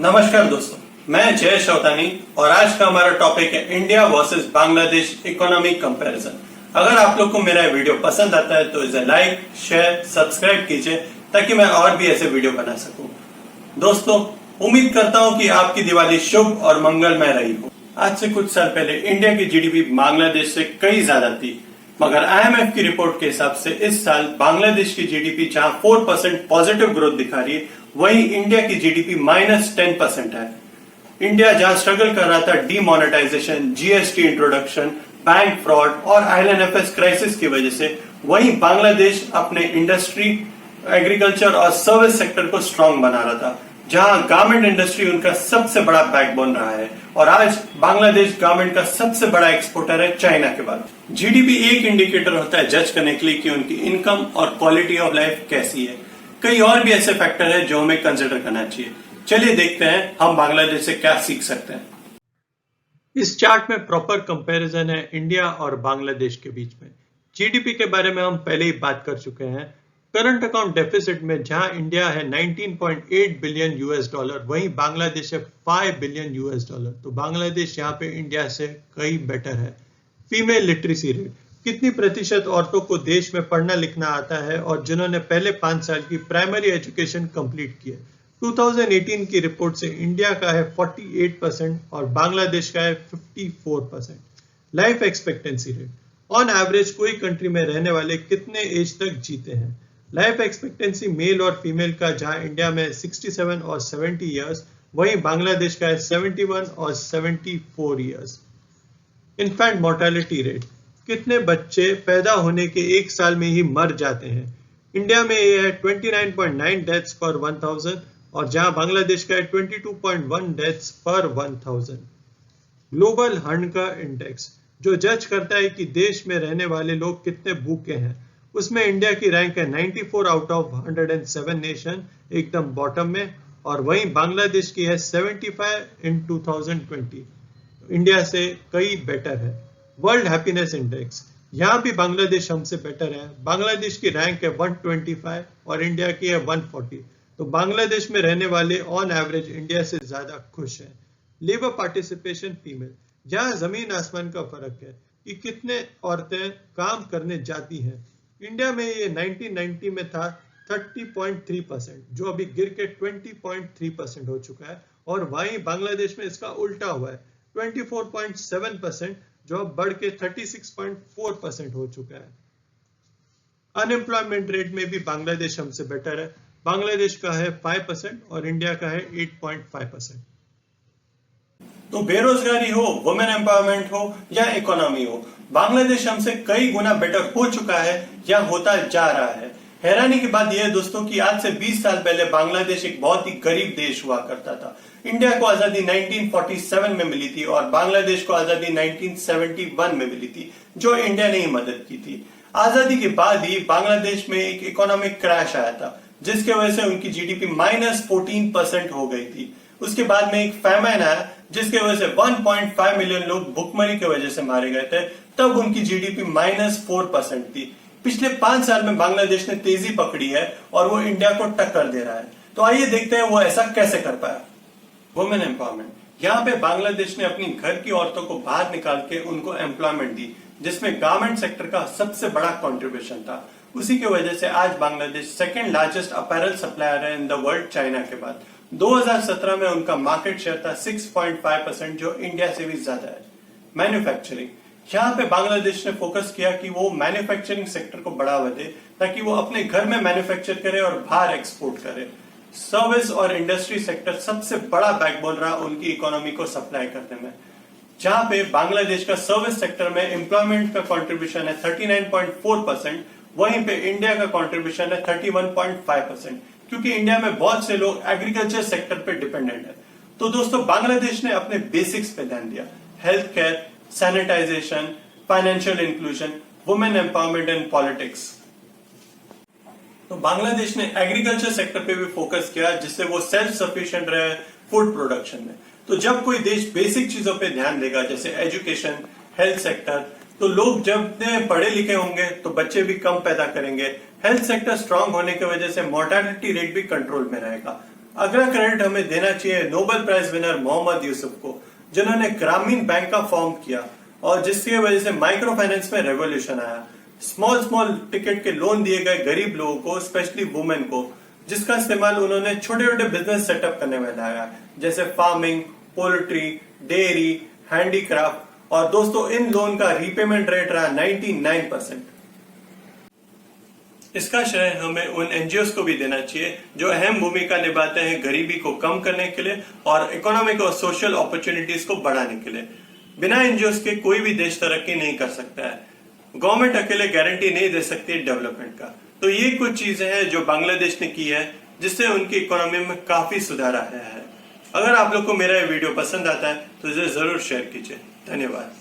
नमस्कार दोस्तों, मैं जय शौतानी और आज का हमारा टॉपिक है India versus Bangladesh economic comparison. अगर आप लोग को मेरा वीडियो पसंद आता है तो इसे लाइक, शेयर, सब्सक्राइब कीजिए ताकि मैं और भी ऐसे वीडियो बना सकूं। दोस्तों, उम्मीद करता हूं कि आपकी दिवाली शुभ और मंगलमय रही हो। आज से कुछ साल पहले इंडिया की जीडीपी बांग्लादेश से कई ज्यादा थी, मगर आईएमएफ की रिपोर्ट के हिसाब से इस साल बांग्लादेश की जीडीपी जहां 4% पॉजिटिव ग्रोथ दिखा रही है, वहीं इंडिया की जीडीपी -10% है। इंडिया जहां स्ट्रगल कर रहा था demonetisation, GST introduction, bank fraud और आईएलएनएफएस क्राइसिस की वजह से, वहीं बांग्लादेश अपने इंडस्ट्री, एग्रीकल्चर और सर्विस सेक्टर को स्ट्रांग बना रहा था, जहां गारमेंट इंडस्ट्री उनका सबसे बड़ा बैकबोन रहा है और आज बांग्लादेश गारमेंट का सबसे बड़ा एक्सपोर्टर है चाइना के बाद। जीडीपी एक इंडिकेटर होता है जज करने के लिए कि उनकी इनकम और क्वालिटी ऑफ लाइफ कैसी है। कई और भी ऐसे फैक्टर है जो हमें कंसिडर करना चाहिए। चलिए देखते हैं हम बांग्लादेश से क्या सीख सकते हैं। इस चार्ट में प्रॉपर कंपैरिजन है इंडिया और बांग्लादेश के बीच में। जीडीपी के बारे में हम पहले ही बात कर चुके हैं। करंट अकाउंट डेफिसिट में जहां इंडिया है 19.8 बिलियन यूएस डॉलर, वहीं बांग्लादेश है 5 बिलियन यूएस डॉलर। तो बांग्लादेश यहाँ पे इंडिया से कई बेटर है। फीमेल लिटरेसी रेट, कितनी प्रतिशत औरतों को देश में पढ़ना लिखना आता है और जिन्होंने पहले 5 साल की प्राइमरी एजुकेशन कंप्लीट की है। 2018 की रिपोर्ट से इंडिया का है 48% और बांग्लादेश का है 54%। Life expectancy rate, on average कोई कंट्री में रहने वाले कितने एज तक जीते हैं। लाइफ एक्सपेक्टेंसी मेल और फीमेल का जहां इंडिया में 67 और 70 इयर्स, वहीं बांग्लादेश का है 71 और 74 इयर्स। इनफैंट मोर्टेलिटी रेट, कितने बच्चे पैदा होने के 1 साल में ही मर जाते हैं। इंडिया में ये है 29.9 डेथ्स पर 1000 और जहां बांग्लादेश का है 22.1 डेथ्स पर 1000। ग्लोबल हंगर इंडेक्स, जो जज करता है कि देश में रहने वाले लोग कितने भूखे हैं, उसमें इंडिया की रैंक है 94 आउट ऑफ 107 नेशन, एकदम बॉटम में, और वहीं बांग्लादेश की है 75 इन 2020। इंडिया से कई बेटर है। वर्ल्ड हैप्पीनेस इंडेक्स, यहाँ भी बांग्लादेश हमसे बेटर है। बांग्लादेश की रैंक है 125 और इंडिया की है 140। तो बांग्लादेश में रहने वाले ऑन एवरेज इंडिया से ज्यादा खुश हैं। लेबर पार्टिसिपेशन फीमेल, जहाँ जमीन आसमान का फर्क है कि कितने औरतें काम करने जाती हैं। इंडिया में ये 1990 में था 30.3%, जो अभी गिर के 20.3% हो चुका है, और वहीं बांग्लादेश में इसका उल्टा हुआ है 24.7%, जो अब बढ़ के 36.4% हो चुका है। अनएम्प्लॉयमेंट रेट में भी बांग्लादेश हमसे बेटर है। बांग्लादेश का है 5% और इंडिया का है 8.5%। तो बेरोजगारी हो, वुमेन एम्पावरमेंट हो या इकोनॉमी हो, बांग्लादेश हमसे कई गुना बेटर हो चुका है या होता जा रहा है। हैरानी की बात यह है दोस्तों कि आज से 20 साल पहले बांग्लादेश एक बहुत ही गरीब देश हुआ करता था। इंडिया को आजादी 1947 में मिली थी और बांग्लादेश को आजादी 1971 में मिली थी, जो इंडिया ने ही मदद की थी। आजादी के बाद ही बांग्लादेश में एक इकोनॉमिक क्रैश आया था, जिसके वजह से उनकी जीडीपी -14% हो गई थी। उसके बाद में एक फैमिन आया, जिसके वजह से 1.5 मिलियन लोग भुखमरी की वजह से मारे गए थे। तब उनकी जीडीपी -4% थी। पिछले 5 साल में बांग्लादेश ने तेजी पकड़ी है और वो इंडिया को टक्कर दे रहा है। तो आइए देखते हैं वो ऐसा कैसे कर पाया। वुमेन एम्पावरमेंट, यहाँ पे बांग्लादेश ने अपनी घर की औरतों को बाहर निकाल के उनको एम्प्लॉयमेंट दी, जिसमें गारमेंट सेक्टर का सबसे बड़ा कंट्रीब्यूशन था। उसी की वजह से आज Bangladesh second largest apparel supplier है इन द वर्ल्ड, चाइना के बाद। 2017 में उनका मार्केट शेयर था 6.5%, जो इंडिया से भी ज्यादा है। मैन्युफैक्चरिंग, यहाँ पे बांग्लादेश ने फोकस किया कि वो मैन्युफैक्चरिंग सेक्टर को बढ़ावा दे ताकि वो अपने घर में मैन्युफैक्चर करे और बाहर एक्सपोर्ट करे। सर्विस और इंडस्ट्री सेक्टर सबसे बड़ा बैकबोन रहा उनकी इकोनॉमी को सप्लाई करने में, जहां पे बांग्लादेश का सर्विस सेक्टर में एम्प्लॉयमेंट का कंट्रीब्यूशन है 39.4%, वहीं पे इंडिया का कंट्रीब्यूशन है 31.5%, क्योंकि इंडिया में बहुत से लोग एग्रीकल्चर सेक्टर पे डिपेंडेंट है। तो दोस्तों, बांग्लादेश ने अपने बेसिक्स पे ध्यान दिया, health care, sanitisation, financial inclusion, women empowerment and politics. तो बांग्लादेश ने एग्रीकल्चर सेक्टर पे भी फोकस किया, जिससे वो सेल्फ सफिशिएंट रहे फूड प्रोडक्शन में। तो जब कोई देश बेसिक चीजों पे ध्यान देगा, जैसे एजुकेशन, हेल्थ सेक्टर, तो लोग जब पढ़े लिखे होंगे तो बच्चे भी कम पैदा करेंगे। हेल्थ सेक्टर स्ट्रांग होने की वजह से मोर्टेलिटी रेट भी कंट्रोल में रहेगा। अगला क्रेडिट हमें देना चाहिए Nobel prize winner Mohammad Yusuf को, जिन्होंने ग्रामीण बैंक का फॉर्म किया और जिसकी वजह से माइक्रो फाइनेंस में रेवोल्यूशन आया। स्मॉल टिकट के लोन दिए गए गरीब लोगों को, स्पेशली वुमेन को, जिसका इस्तेमाल उन्होंने छोटे छोटे बिजनेस सेटअप करने में लाया, जैसे फार्मिंग, पोल्ट्री, डेयरी, हैंडीक्राफ्ट। और दोस्तों, इन लोन का रीपेमेंट रेट रहा 99%। इसका श्रेय हमें उन एनजीओ को भी देना चाहिए जो अहम भूमिका निभाते हैं गरीबी को कम करने के लिए और इकोनॉमिक और सोशल अपॉर्चुनिटीज को बढ़ाने के लिए। बिना एनजीओ के कोई भी देश तरक्की नहीं कर सकता है। गवर्नमेंट अकेले गारंटी नहीं दे सकती डेवलपमेंट का। तो ये कुछ चीजें हैं जो बांग्लादेश ने की है, जिससे उनकी इकोनॉमी में काफी सुधार आया है। अगर आप लोग को मेरा ये वीडियो पसंद आता है तो इसे जरूर शेयर कीजिए। धन्यवाद।